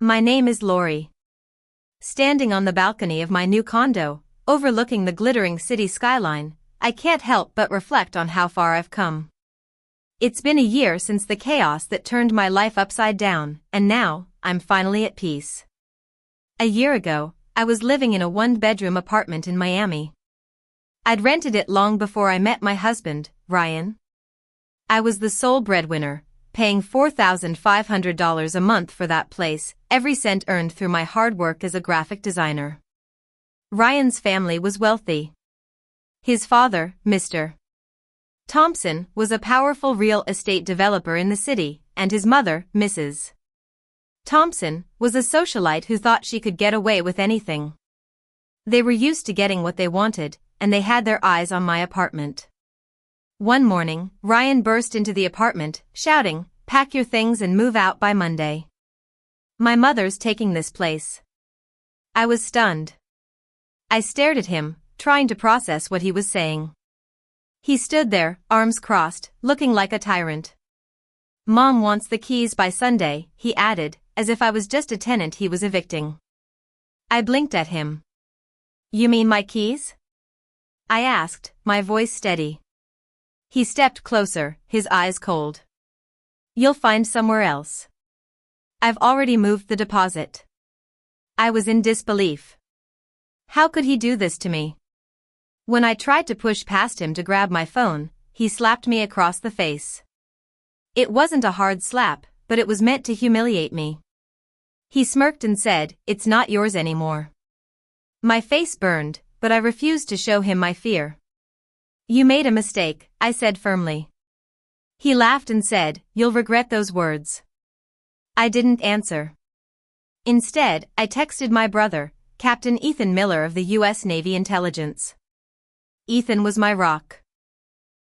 My name is Lori. Standing on the balcony of my new condo, overlooking the glittering city skyline, I can't help but reflect on how far I've come. It's been a year since the chaos that turned my life upside down, and now, I'm finally at peace. A year ago, I was living in a one-bedroom apartment in Miami. I'd rented it long before I met my husband, Ryan. I was the sole breadwinner, paying $4,500 a month for that place, every cent earned through my hard work as a graphic designer. Ryan's family was wealthy. His father, Mr. Thompson, was a powerful real estate developer in the city, and his mother, Mrs. Thompson, was a socialite who thought she could get away with anything. They were used to getting what they wanted, and they had their eyes on my apartment. One morning, Ryan burst into the apartment, shouting, "Pack your things and move out by Monday. My mother's taking this place." I was stunned. I stared at him, trying to process what he was saying. He stood there, arms crossed, looking like a tyrant. "Mom wants the keys by Sunday," he added, as if I was just a tenant he was evicting. I blinked at him. "You mean my keys?" I asked, my voice steady. He stepped closer, his eyes cold. "You'll find somewhere else. I've already moved the deposit." I was in disbelief. How could he do this to me? When I tried to push past him to grab my phone, he slapped me across the face. It wasn't a hard slap, but it was meant to humiliate me. He smirked and said, "It's not yours anymore." My face burned, but I refused to show him my fear. "You made a mistake," I said firmly. He laughed and said, "You'll regret those words." I didn't answer. Instead, I texted my brother, Captain Ethan Miller of the U.S. Navy Intelligence. Ethan was my rock.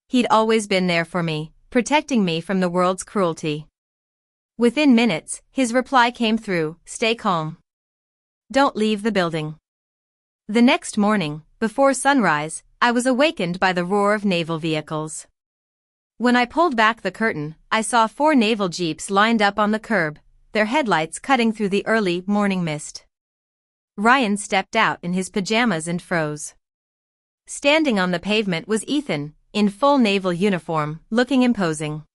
He'd always been there for me, protecting me from the world's cruelty. Within minutes, his reply came through, "Stay calm. Don't leave the building." The next morning, before sunrise, I was awakened by the roar of naval vehicles. When I pulled back the curtain, I saw 4 naval jeeps lined up on the curb, their headlights cutting through the early morning mist. Ryan stepped out in his pajamas and froze. Standing on the pavement was Ethan, in full naval uniform, looking imposing.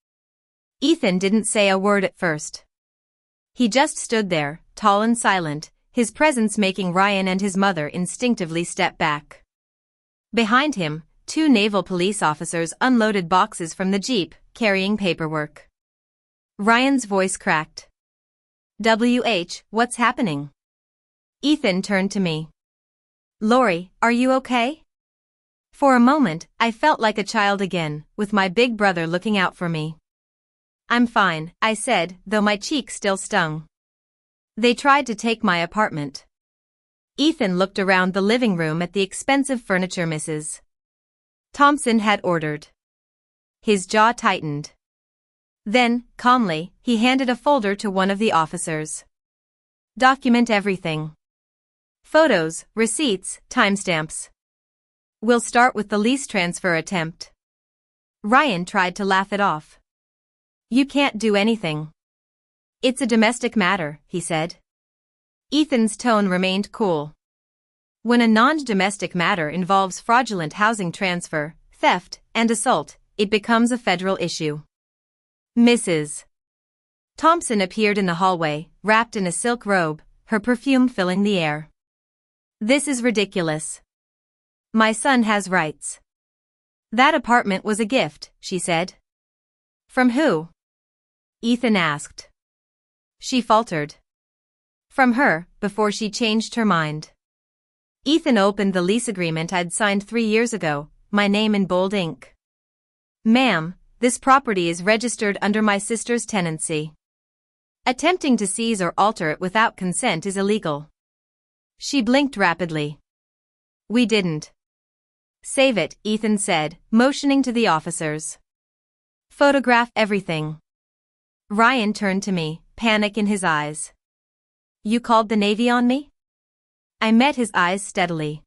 Ethan didn't say a word at first. He just stood there, tall and silent, his presence making Ryan and his mother instinctively step back. Behind him, 2 naval police officers unloaded boxes from the jeep, carrying paperwork. Ryan's voice cracked. What's happening?" Ethan turned to me. "Lori, are you okay?" For a moment, I felt like a child again, with my big brother looking out for me. "I'm fine," I said, though my cheek still stung. "They tried to take my apartment." Ethan looked around the living room at the expensive furniture Mrs. Thompson had ordered. His jaw tightened. Then, calmly, he handed a folder to one of the officers. "Document everything. Photos, receipts, timestamps. We'll start with the lease transfer attempt." Ryan tried to laugh it off. "You can't do anything. It's a domestic matter," he said. Ethan's tone remained cool. "When a non-domestic matter involves fraudulent housing transfer, theft, and assault, it becomes a federal issue." Mrs. Thompson appeared in the hallway, wrapped in a silk robe, her perfume filling the air. "This is ridiculous. My son has rights." "That apartment was a gift," she said. "From who?" Ethan asked. She faltered. "From her, before she changed her mind." Ethan opened the lease agreement I'd signed 3 years ago, my name in bold ink. "Ma'am, this property is registered under my sister's tenancy. Attempting to seize or alter it without consent is illegal." She blinked rapidly. "We didn't." "Save it," Ethan said, motioning to the officers. "Photograph everything." Ryan turned to me, panic in his eyes. "You called the Navy on me?" I met his eyes steadily.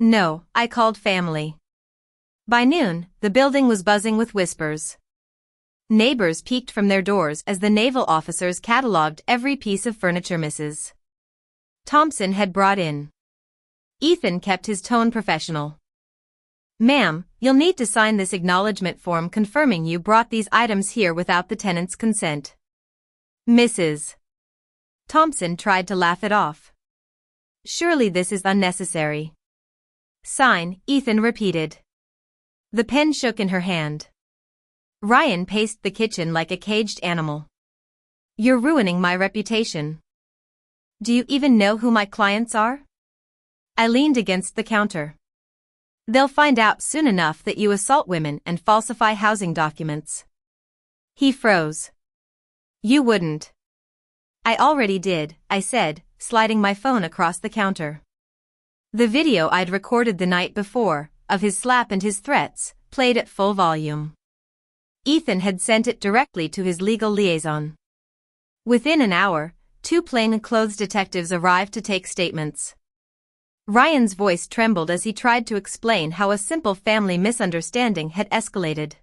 "No, I called family." By noon, the building was buzzing with whispers. Neighbors peeked from their doors as the naval officers catalogued every piece of furniture Mrs. Thompson had brought in. Ethan kept his tone professional. "Ma'am, you'll need to sign this acknowledgement form confirming you brought these items here without the tenant's consent." Mrs. Thompson tried to laugh it off. "Surely this is unnecessary." "Sign," Ethan repeated. The pen shook in her hand. Ryan paced the kitchen like a caged animal. "You're ruining my reputation. Do you even know who my clients are?" I leaned against the counter. "They'll find out soon enough that you assault women and falsify housing documents." He froze. "You wouldn't." "I already did," I said, sliding my phone across the counter. The video I'd recorded the night before, of his slap and his threats, played at full volume. Ethan had sent it directly to his legal liaison. Within an hour, 2 plainclothes detectives arrived to take statements. Ryan's voice trembled as he tried to explain how a simple family misunderstanding had escalated.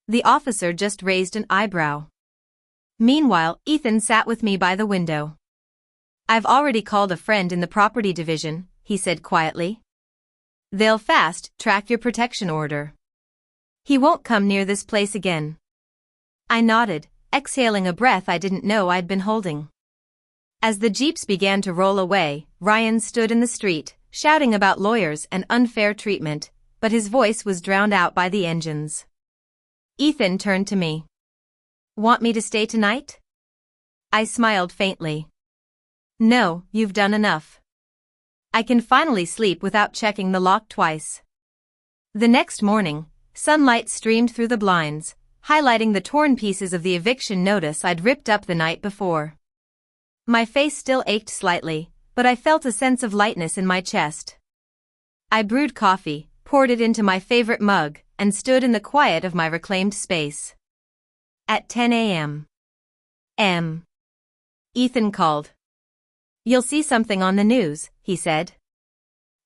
The officer just raised an eyebrow. Meanwhile, Ethan sat with me by the window. "I've already called a friend in the property division," he said quietly. "They'll fast-track your protection order. He won't come near this place again." I nodded, exhaling a breath I didn't know I'd been holding. As the jeeps began to roll away, Ryan stood in the street, shouting about lawyers and unfair treatment, but his voice was drowned out by the engines. Ethan turned to me. "Want me to stay tonight?" I smiled faintly. "No, you've done enough. I can finally sleep without checking the lock twice." The next morning, sunlight streamed through the blinds, highlighting the torn pieces of the eviction notice I'd ripped up the night before. My face still ached slightly, but I felt a sense of lightness in my chest. I brewed coffee, poured it into my favorite mug, and stood in the quiet of my reclaimed space. At 10 a.m. Ethan called. "You'll see something on the news," he said.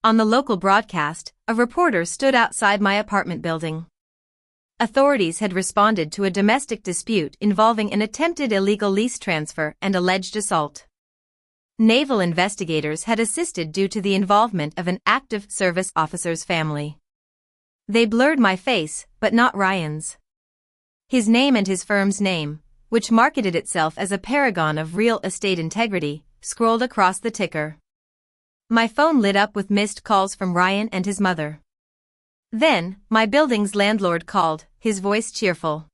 On the local broadcast, a reporter stood outside my apartment building. Authorities had responded to a domestic dispute involving an attempted illegal lease transfer and alleged assault. Naval investigators had assisted due to the involvement of an active service officer's family. They blurred my face, but not Ryan's. His name and his firm's name, which marketed itself as a paragon of real estate integrity, scrolled across the ticker. My phone lit up with missed calls from Ryan and his mother. Then, my building's landlord called, his voice cheerful.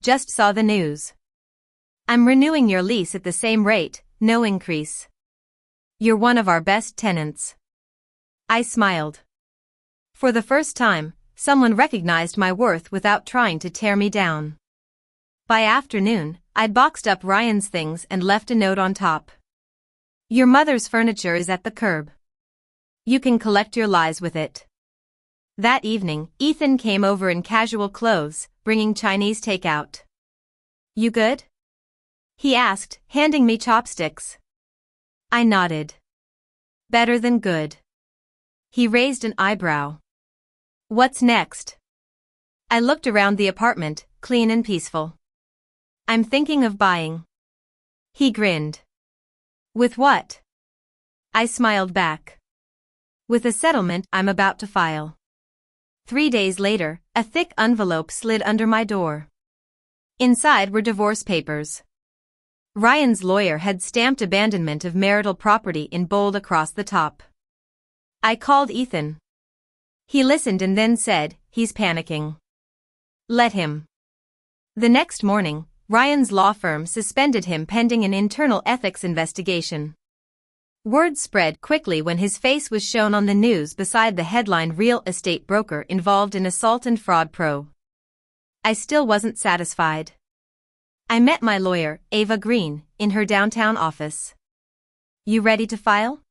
"Just saw the news. I'm renewing your lease at the same rate, no increase. You're one of our best tenants." I smiled. For the first time, someone recognized my worth without trying to tear me down. By afternoon, I'd boxed up Ryan's things and left a note on top. "Your mother's furniture is at the curb. You can collect your lies with it." That evening, Ethan came over in casual clothes, bringing Chinese takeout. "You good?" he asked, handing me chopsticks. I nodded. "Better than good." He raised an eyebrow. "What's next?" I looked around the apartment, clean and peaceful. "I'm thinking of buying." He grinned. "With what?" I smiled back. "With a settlement I'm about to file." 3 days later, a thick envelope slid under my door. Inside were divorce papers. Ryan's lawyer had stamped abandonment of marital property in bold across the top. I called Ethan. He listened and then said, "He's panicking. Let him." The next morning, Ryan's law firm suspended him pending an internal ethics investigation. Word spread quickly when his face was shown on the news beside the headline "Real Estate Broker Involved in Assault and Fraud Pro." I still wasn't satisfied. I met my lawyer, Ava Green, in her downtown office. "You ready to file?"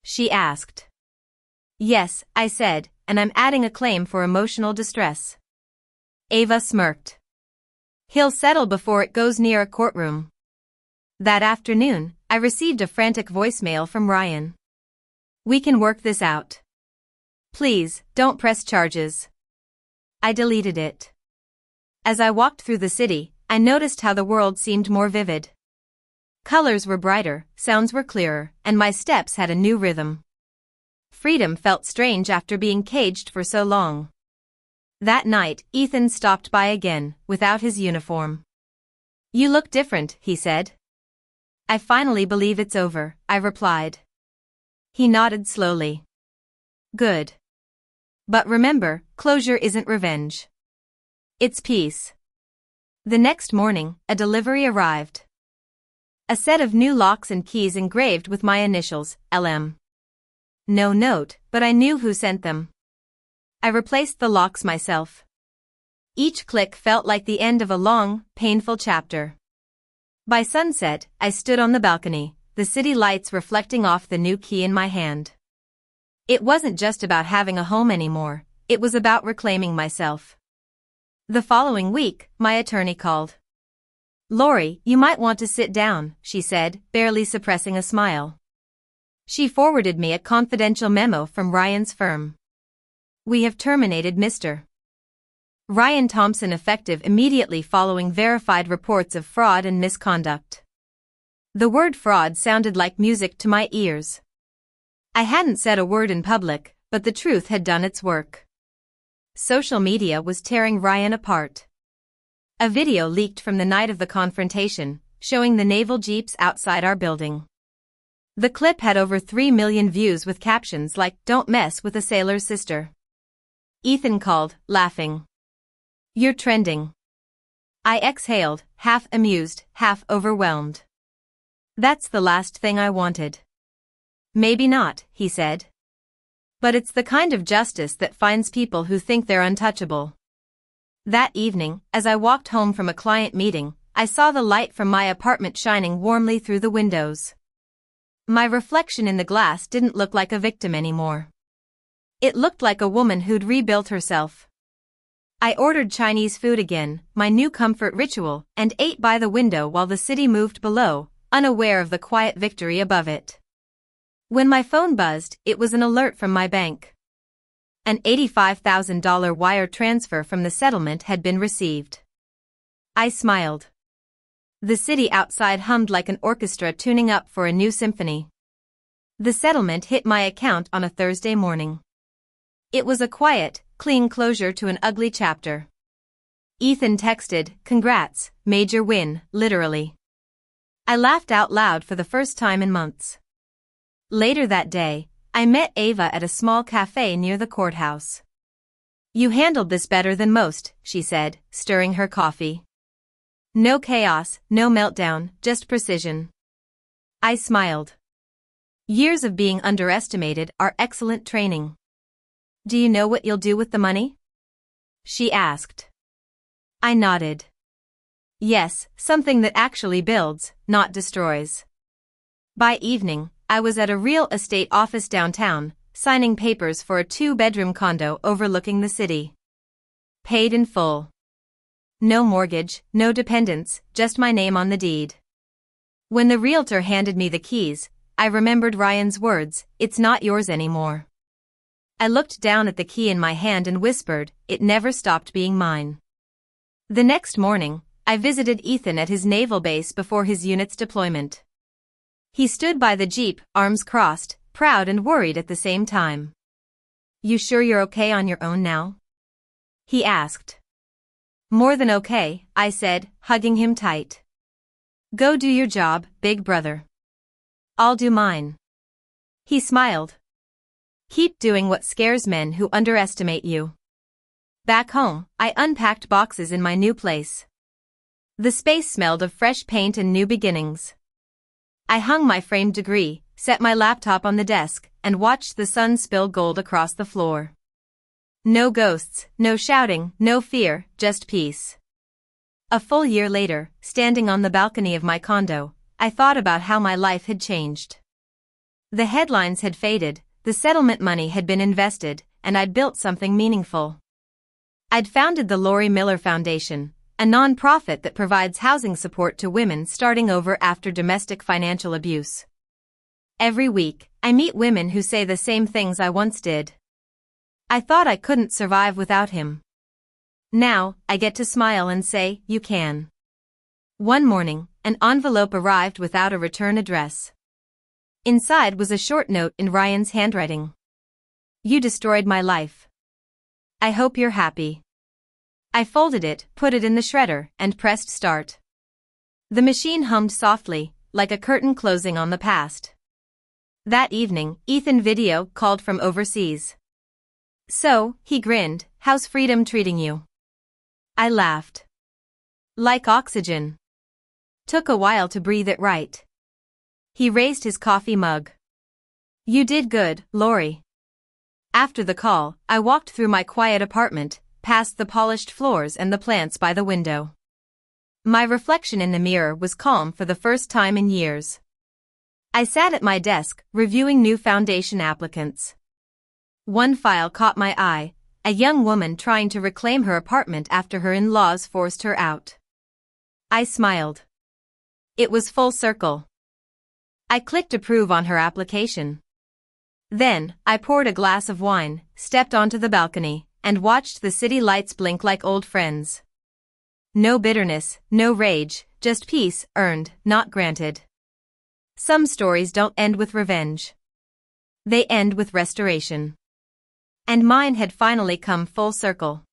she asked. "Yes," I said, "and I'm adding a claim for emotional distress." Ava smirked. "He'll settle before it goes near a courtroom." That afternoon, I received a frantic voicemail from Ryan. "We can work this out. Please, don't press charges." I deleted it. As I walked through the city, I noticed how the world seemed more vivid. Colors were brighter, sounds were clearer, and my steps had a new rhythm. Freedom felt strange after being caged for so long. That night, Ethan stopped by again, without his uniform. "You look different," he said. "I finally believe it's over," I replied. He nodded slowly. "Good. But remember, closure isn't revenge. It's peace." The next morning, a delivery arrived. A set of new locks and keys engraved with my initials, LM. No note, but I knew who sent them. I replaced the locks myself. Each click felt like the end of a long, painful chapter. By sunset, I stood on the balcony, the city lights reflecting off the new key in my hand. It wasn't just about having a home anymore, it was about reclaiming myself. The following week, my attorney called. "Lori, you might want to sit down," she said, barely suppressing a smile. She forwarded me a confidential memo from Ryan's firm. "We have terminated Mr. Ryan Thompson effective immediately following verified reports of fraud and misconduct." The word fraud sounded like music to my ears. I hadn't said a word in public, but the truth had done its work. Social media was tearing Ryan apart. A video leaked from the night of the confrontation, showing the naval jeeps outside our building. The clip had over 3 million views with captions like, "Don't mess with a sailor's sister." Ethan called, laughing. "You're trending." I exhaled, half amused, half overwhelmed. That's the last thing I wanted. "Maybe not," he said. "But it's the kind of justice that finds people who think they're untouchable." That evening, as I walked home from a client meeting, I saw the light from my apartment shining warmly through the windows. My reflection in the glass didn't look like a victim anymore. It looked like a woman who'd rebuilt herself. I ordered Chinese food again, my new comfort ritual, and ate by the window while the city moved below, unaware of the quiet victory above it. When my phone buzzed, it was an alert from my bank. An $85,000 wire transfer from the settlement had been received. I smiled. The city outside hummed like an orchestra tuning up for a new symphony. The settlement hit my account on a Thursday morning. It was a quiet, clean closure to an ugly chapter. Ethan texted, "Congrats, major win," literally. I laughed out loud for the first time in months. Later that day, I met Ava at a small cafe near the courthouse. "You handled this better than most," she said, stirring her coffee. "No chaos, no meltdown, just precision." I smiled. Years of being underestimated are excellent training. "Do you know what you'll do with the money?" she asked. I nodded. Yes, something that actually builds, not destroys. By evening, I was at a real estate office downtown, signing papers for a 2-bedroom condo overlooking the city. Paid in full. No mortgage, no dependents, just my name on the deed. When the realtor handed me the keys, I remembered Ryan's words, "It's not yours anymore." I looked down at the key in my hand and whispered, "It never stopped being mine." The next morning, I visited Ethan at his naval base before his unit's deployment. He stood by the jeep, arms crossed, proud and worried at the same time. "You sure you're okay on your own now?" he asked. "More than okay," I said, hugging him tight. "Go do your job, big brother. I'll do mine." He smiled. "Keep doing what scares men who underestimate you." Back home, I unpacked boxes in my new place. The space smelled of fresh paint and new beginnings. I hung my framed degree, set my laptop on the desk, and watched the sun spill gold across the floor. No ghosts, no shouting, no fear, just peace. A full year later, standing on the balcony of my condo, I thought about how my life had changed. The headlines had faded, the settlement money had been invested, and I'd built something meaningful. I'd founded the Lori Miller Foundation, a non-profit that provides housing support to women starting over after domestic financial abuse. Every week, I meet women who say the same things I once did. "I thought I couldn't survive without him." Now, I get to smile and say, you can. One morning, an envelope arrived without a return address. Inside was a short note in Ryan's handwriting. You destroyed my life. I hope you're happy. I folded it, put it in the shredder, and pressed start. The machine hummed softly, like a curtain closing on the past. That evening, Ethan video called from overseas. So, he grinned, how's freedom treating you? I laughed. Like oxygen. Took a while to breathe it right. He raised his coffee mug. You did good, Lori. After the call, I walked through my quiet apartment, past the polished floors and the plants by the window. My reflection in the mirror was calm for the first time in years. I sat at my desk, reviewing new foundation applicants. One file caught my eye, a young woman trying to reclaim her apartment after her in-laws forced her out. I smiled. It was full circle. I clicked approve on her application. Then, I poured a glass of wine, stepped onto the balcony, and watched the city lights blink like old friends. No bitterness, no rage, just peace, earned, not granted. Some stories don't end with revenge. They end with restoration. And mine had finally come full circle.